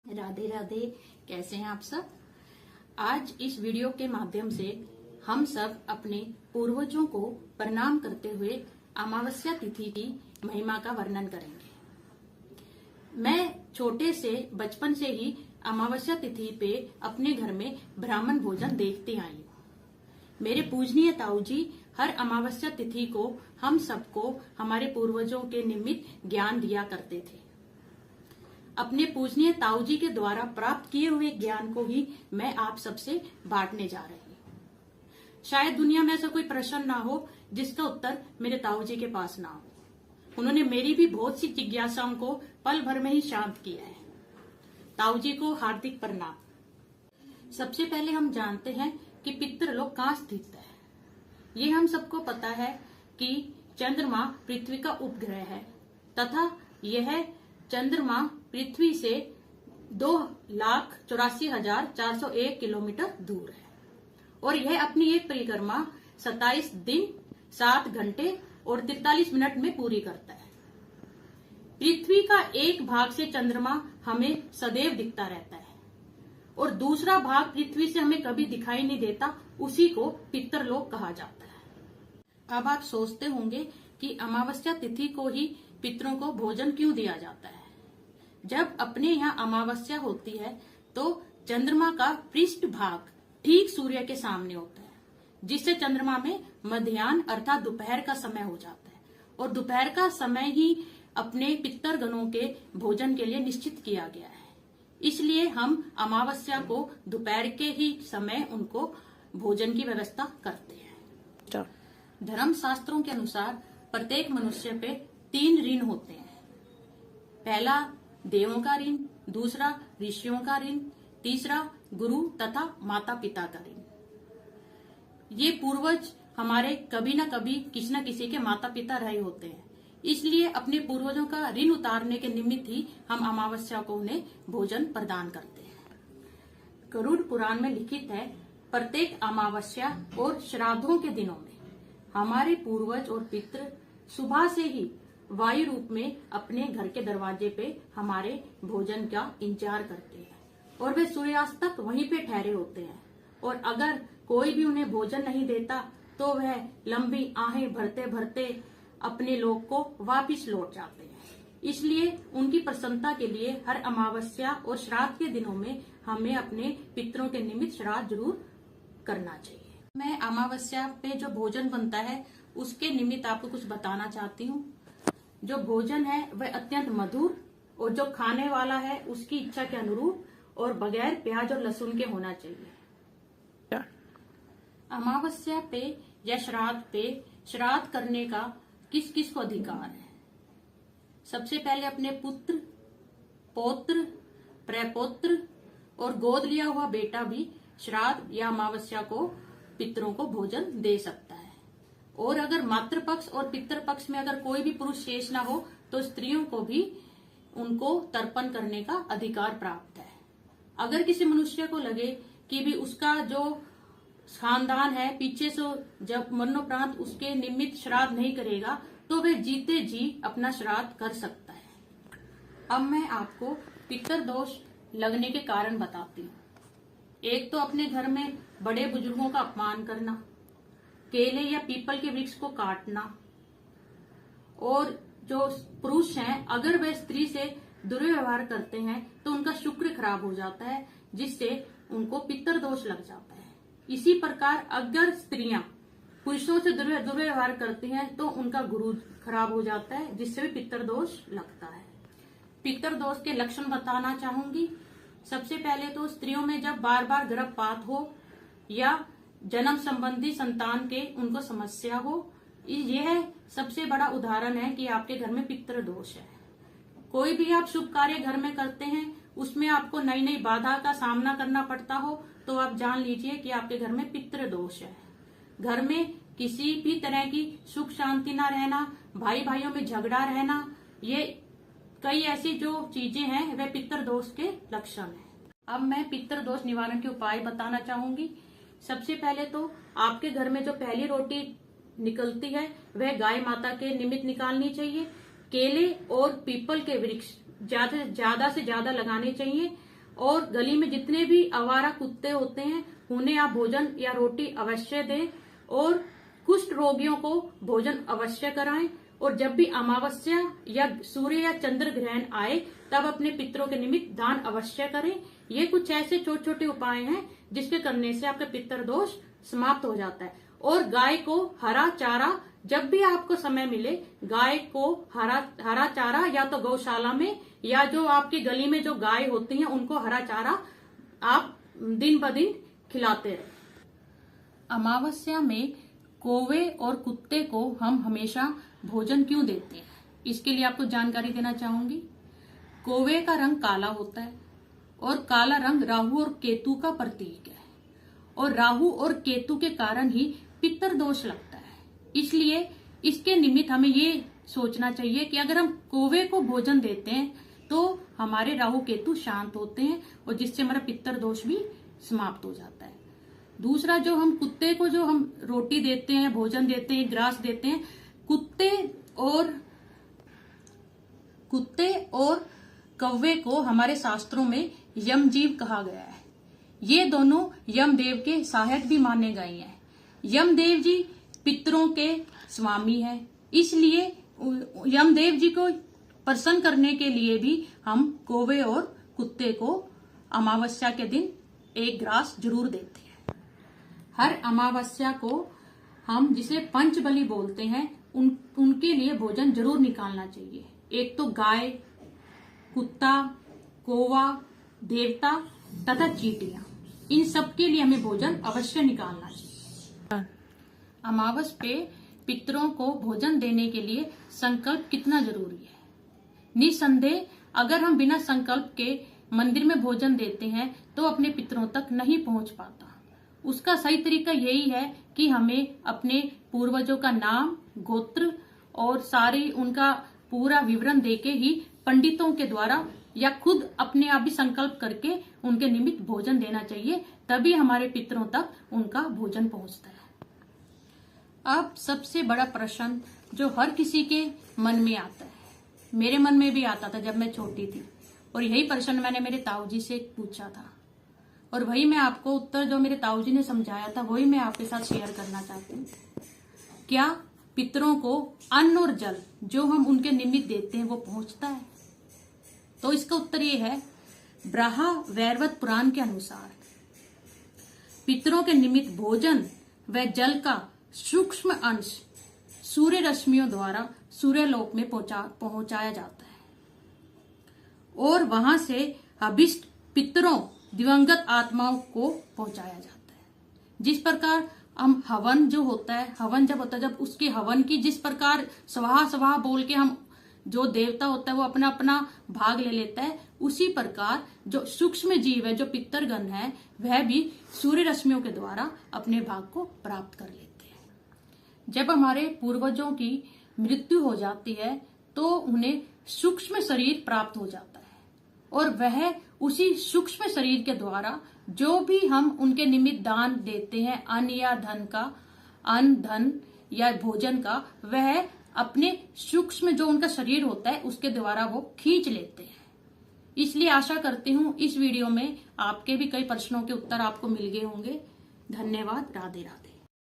राधे राधे। कैसे हैं आप सब। आज इस वीडियो के माध्यम से हम सब अपने पूर्वजों को प्रणाम करते हुए अमावस्या तिथि की महिमा का वर्णन करेंगे। मैं छोटे से बचपन से ही अमावस्या तिथि पे अपने घर में ब्राह्मण भोजन देखते आई हूँ। मेरे पूजनीय ताऊजी हर अमावस्या तिथि को हम सबको हमारे पूर्वजों के निमित्त ज्ञान दिया करते थे। अपने पूजनीय ताऊजी के द्वारा प्राप्त किए हुए ज्ञान को ही मैं आप सबसे बांटने जा रही हूँ। शायद दुनिया में ऐसा कोई प्रश्न ना हो जिसका उत्तर मेरे ताऊजी के पास ना हो। उन्होंने मेरी भी बहुत सी जिज्ञासाओं को पल भर में ही शांत किया है। ताऊजी को हार्दिक प्रणाम। सबसे पहले हम जानते हैं कि पितृलोक कहाँ स्थित है। ये हम सबको पता है कि चंद्रमा पृथ्वी का उपग्रह है तथा यह चंद्रमा पृथ्वी से 2,84,401 किलोमीटर दूर है और यह अपनी एक परिक्रमा 27 दिन 7 घंटे और 43 मिनट में पूरी करता है। पृथ्वी का एक भाग से चंद्रमा हमें सदैव दिखता रहता है और दूसरा भाग पृथ्वी से हमें कभी दिखाई नहीं देता, उसी को पितृलोक कहा जाता है। अब आप सोचते होंगे कि अमावस्या तिथि को ही पितरों को भोजन क्यों दिया जाता है। जब अपने यहाँ अमावस्या होती है तो चंद्रमा का पृष्ठ भाग ठीक सूर्य के सामने होता है, जिससे चंद्रमा में मध्याह्न अर्थात दोपहर का समय हो जाता है और दोपहर का समय ही अपने पितरगणों के भोजन के लिए निश्चित किया गया है। इसलिए हम अमावस्या को दोपहर के ही समय उनको भोजन की व्यवस्था करते हैं। धर्म शास्त्रों के अनुसार प्रत्येक मनुष्य पे 3 ऋण होते हैं। पहला देवों का ऋण, दूसरा ऋषियों का ऋण, तीसरा गुरु तथा माता पिता का ऋण। ये पूर्वज हमारे कभी न कभी किसी न किसी के माता पिता रहे होते हैं, इसलिए अपने पूर्वजों का ऋण उतारने के निमित्त ही हम अमावस्या को उन्हें भोजन प्रदान करते हैं। गरुड़ पुराण में लिखित है, प्रत्येक अमावस्या और श्राद्धों के दिनों में हमारे पूर्वज और पितृ सुबह से ही वायु रूप में अपने घर के दरवाजे पे हमारे भोजन का इंतजार करते हैं और वे सूर्यास्त तक वहीं पे ठहरे होते हैं और अगर कोई भी उन्हें भोजन नहीं देता तो वह लंबी आहें भरते भरते अपने लोक को वापिस लौट जाते हैं। इसलिए उनकी प्रसन्नता के लिए हर अमावस्या और श्राद्ध के दिनों में हमें अपने पितरों के निमित्त श्राद्ध जरूर करना चाहिए। मैं अमावस्या पे जो भोजन बनता है उसके निमित्त आपको कुछ बताना चाहती हूँ। जो भोजन है वह अत्यंत मधुर और जो खाने वाला है उसकी इच्छा के अनुरूप और बगैर प्याज और लहसुन के होना चाहिए। अमावस्या पे या श्राद्ध पे श्राद्ध करने का किस किस को अधिकार है। सबसे पहले अपने पुत्र, पौत्र, प्रपौत्र और गोद लिया हुआ बेटा भी श्राद्ध या अमावस्या को पितरों को भोजन दे सकता है। और अगर मातृपक्ष और पितृपक्ष में अगर कोई भी पुरुष शेष ना हो तो स्त्रियों को भी उनको तर्पण करने का अधिकार प्राप्त है। अगर किसी मनुष्य को लगे कि भी उसका जो खानदान है पीछे से जब मरणोपरांत उसके निमित्त श्राद्ध नहीं करेगा तो वह जीते जी अपना श्राद्ध कर सकता है। अब मैं आपको पितृदोष लगने के कारण बताती हूँ। एक तो अपने घर में बड़े बुजुर्गों का अपमान करना, केले या पीपल के वृक्ष को काटना, और जो पुरुष हैं अगर वे स्त्री से दुर्व्यवहार करते हैं तो उनका शुक्र खराब हो जाता है, जिससे उनको पितृदोष लग जाता है। इसी प्रकार अगर स्त्रियां पुरुषों से दुर्व्यवहार करती हैं तो उनका गुरु खराब हो जाता है, जिससे भी पितृदोष लगता है। पितृदोष के लक्षण बताना चाहूंगी। सबसे पहले तो स्त्रियों में जब बार बार गर्भपात हो या जन्म संबंधी संतान के उनको समस्या हो, यह सबसे बड़ा उदाहरण है कि आपके घर में पितृदोष है। कोई भी आप शुभ कार्य घर में करते हैं उसमें आपको नई नई बाधा का सामना करना पड़ता हो तो आप जान लीजिए कि आपके घर में पितृदोष है। घर में किसी भी तरह की सुख शांति ना रहना, भाई भाइयों में झगड़ा रहना, ये कई ऐसी जो चीजें हैं वह पितृदोष के लक्षण है। अब मैं पितृदोष निवारण के उपाय बताना चाहूंगी। सबसे पहले तो आपके घर में जो पहली रोटी निकलती है वह गाय माता के निमित्त निकालनी चाहिए। केले और पीपल के वृक्ष ज्यादा से ज्यादा लगाने चाहिए। और गली में जितने भी आवारा कुत्ते होते हैं उन्हें आप भोजन या रोटी अवश्य दें और कुष्ठ रोगियों को भोजन अवश्य कराएं। और जब भी अमावस्या या सूर्य या चंद्र ग्रहण आए तब अपने पितरों के निमित्त दान अवश्य करें। ये कुछ ऐसे छोटे छोटे उपाय हैं जिसके करने से आपका पितर दोष समाप्त हो जाता है। और गाय को हरा चारा, जब भी आपको समय मिले गाय को हरा चारा या तो गौशाला में या जो आपकी गली में जो गाय होती हैं उनको हरा चारा आप दिन ब दिन खिलाते रहे। अमावस्या में कौवे और कुत्ते को हम हमेशा भोजन क्यों देते हैं, इसके लिए आपको जानकारी देना चाहूंगी। कौवे का रंग काला होता है और काला रंग राहु और केतु का प्रतीक है और राहु और केतु के कारण ही पितर दोष लगता है। इसलिए इसके निमित्त हमें ये सोचना चाहिए कि अगर हम कौवे को भोजन देते हैं तो हमारे राहु केतु शांत होते हैं और जिससे हमारा पितर दोष भी समाप्त हो जाता है। दूसरा, जो हम कुत्ते को जो हम रोटी देते हैं, भोजन देते हैं, ग्रास देते हैं, कुत्ते और कौवे को हमारे शास्त्रों में यमजीव कहा गया है। ये दोनों यमदेव के सहायक भी माने गए हैं। यमदेव जी पितरों के स्वामी हैं, इसलिए यमदेव जी को प्रसन्न करने के लिए भी हम कौवे और कुत्ते को अमावस्या के दिन एक ग्रास जरूर देते हैं। हर अमावस्या को हम जिसे पंचबली बोलते हैं उनके लिए भोजन जरूर निकालना चाहिए। एक तो गाय, कुत्ता, कौवा, देवता तथा चींटियां, इन सब के लिए हमें भोजन अवश्य निकालना चाहिए। अमावस पे पितरों को भोजन देने के लिए संकल्प कितना जरूरी है। निसंदेह अगर हम बिना संकल्प के मंदिर में भोजन देते हैं तो अपने पितरों तक नहीं पहुंच पाता। उसका सही तरीका यही है कि हमें अपने पूर्वजों का नाम, गोत्र और सारी उनका पूरा विवरण देके ही पंडितों के द्वारा या खुद अपने आप भी संकल्प करके उनके निमित्त भोजन देना चाहिए, तभी हमारे पितरों तक उनका भोजन पहुंचता है। अब सबसे बड़ा प्रश्न जो हर किसी के मन में आता है, मेरे मन में भी आता था जब मैं छोटी थी, और यही प्रश्न मैंने मेरे ताऊजी से पूछा था और वही मैं आपको उत्तर जो मेरे ताऊजी ने समझाया था वही मैं आपके साथ शेयर करना चाहती हूँ। क्या पितरों को अन्न और जल जो हम उनके निमित्त देते हैं वो पहुंचता है? तो इसका उत्तर ये है, ब्राह् वैवर्त पुराण के अनुसार पितरों के निमित्त भोजन व जल का सूक्ष्म अंश सूर्य रश्मियों द्वारा सूर्यलोक में पहुंचाया जाता है और वहां से अभिष्ट पितरों दिवंगत आत्माओं को पहुंचाया जाता है। जिस प्रकार हम हवन जो होता है, हवन जब होता है, जब उसके हवन की जिस प्रकार स्वाहा स्वाहा बोल के हम जो देवता होता है वो अपना अपना भाग ले लेता है, उसी प्रकार जो सूक्ष्म जीव है, जो पितरगण है, वह भी सूर्य रश्मियों के द्वारा अपने भाग को प्राप्त कर लेते हैं। जब हमारे पूर्वजों की मृत्यु हो जाती है तो उन्हें सूक्ष्म शरीर प्राप्त हो जाता है और वह उसी सूक्ष्म शरीर के द्वारा जो भी हम उनके निमित्त दान देते हैं, अन्न या धन का, अन्न धन या भोजन का, वह अपने सूक्ष्म जो उनका शरीर होता है उसके द्वारा वो खींच लेते हैं। इसलिए आशा करती हूँ इस वीडियो में आपके भी कई प्रश्नों के उत्तर आपको मिल गए होंगे। धन्यवाद। राधे राधे।